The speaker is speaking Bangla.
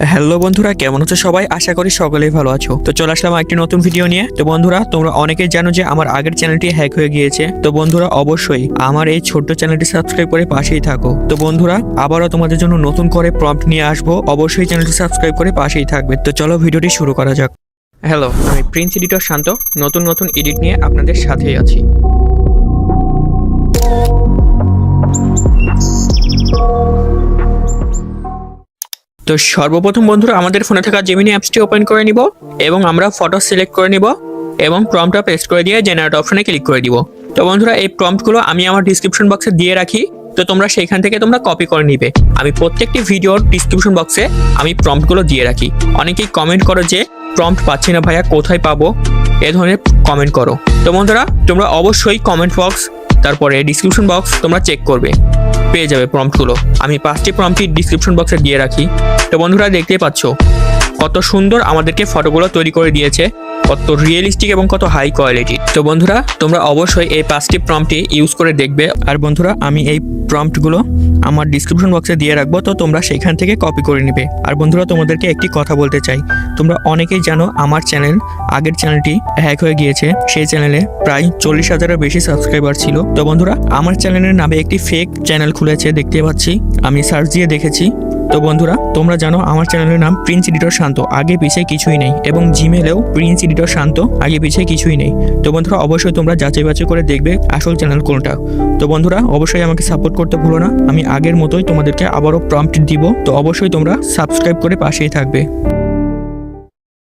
হ্যালো বন্ধুরা, কেমন আছো সবাই? আশা করি সকলেই ভালো আছো। তো চলে আসলাম একটি নতুন ভিডিও নিয়ে। তো বন্ধুরা, তোমরা অনেকেই জানো যে আমার আগের চ্যানেলটি হ্যাক হয়ে গিয়েছে। তো বন্ধুরা, অবশ্যই আমার এই ছোট্ট চ্যানেলটি সাবস্ক্রাইব করে পাশেই থাকো। তো বন্ধুরা, আবারও তোমাদের জন্য নতুন করে প্রম্পট নিয়ে আসবো। অবশ্যই চ্যানেলটি সাবস্ক্রাইব করে পাশেই থাকবে। তো চলো ভিডিওটি শুরু করা যাক। হ্যালো, আমি প্রিন্স এডিটর শান্ত। নতুন এডিট নিয়ে আপনাদের সাথেই আছি। তো সর্বপ্রথম বন্ধুরা, আমাদের ফোনে থাকা জেমিনি অ্যাপসটি ওপেন করে নিব এবং আমরা ফটো সিলেক্ট করে নিব এবং প্রম্পটটা পেস্ট করে দিয়ে জেনারেট অপশনে ক্লিক করে দিব। তো বন্ধুরা, এই প্রম্পটগুলো আমি আমার ডিসক্রিপশন বক্সে দিয়ে রাখি। তো তোমরা সেইখান থেকে তোমরা কপি করে নিবে। আমি প্রত্যেকটি ভিডিওর ডিসক্রিপশন বক্সে আমি প্রম্পটগুলো দিয়ে রাখি। অনেকেই কমেন্ট করো যে প্রম্পট পাচ্ছি না ভাইয়া, কোথায় পাবো? এ ধরনের কমেন্ট করো। তো বন্ধুরা, তোমরা অবশ্যই কমেন্ট বক্স তারপরে ডিসক্রিপশন বক্স তোমরা চেক করবে, পেয়ে যাবে প্রম্পটগুলো। আমি 5টি প্রম্পটই ডিসক্রিপশন বক্সে দিয়ে রাখি। তো বন্ধুরা, দেখতেই পাচ্ছ কত সুন্দর আমাদেরকে ফটোগুলো তৈরি করে দিয়েছে, কত রিয়েলিস্টিক এবং কত হাই কোয়ালিটি। তো বন্ধুরা, তোমরা অবশ্যই এই 5টি প্রম্পটই ইউজ করে দেখবে। আর বন্ধুরা, আমি এই প্রম্পটগুলো আমার ডিসক্রিপশন বক্সে দিয়ে রাখবো, তো তোমরা সেখান থেকে কপি করে নিবে। আর বন্ধুরা, তোমাদেরকে একটি কথা বলতে চাই। তোমরা অনেকেই জানো আমার চ্যানেল, আগের চ্যানেলটি হ্যাক হয়ে গিয়েছে। সেই চ্যানেলে প্রায় 40,000-এর বেশি সাবস্ক্রাইবার ছিল। তো বন্ধুরা, আমার চ্যানেলের নামে একটি ফেক চ্যানেল খুলেছে, দেখতে পাচ্ছি। আমি সার্চ দিয়ে দেখেছি। তো বন্ধুরা, তোমরা জানো আমার চ্যানেলের নাম প্রিন্স এডিটর শান্ত, আগে পিছিয়ে কিছুই নেই। এবং জিমেলেও প্রিন্স এডিটর শান্ত, আগে পিছিয়ে কিছুই নেই। তো বন্ধুরা, অবশ্যই তোমরা যাচাই বাছাই করে দেখবে আসল চ্যানেল কোনটা। তো বন্ধুরা, অবশ্যই আমাকে সাপোর্ট করতে ভুলো না। আমি আগের মতোই তোমাদেরকে আবারও প্রম্পট দিব। তো অবশ্যই তোমরা সাবস্ক্রাইব করে পাশেই থাকবে।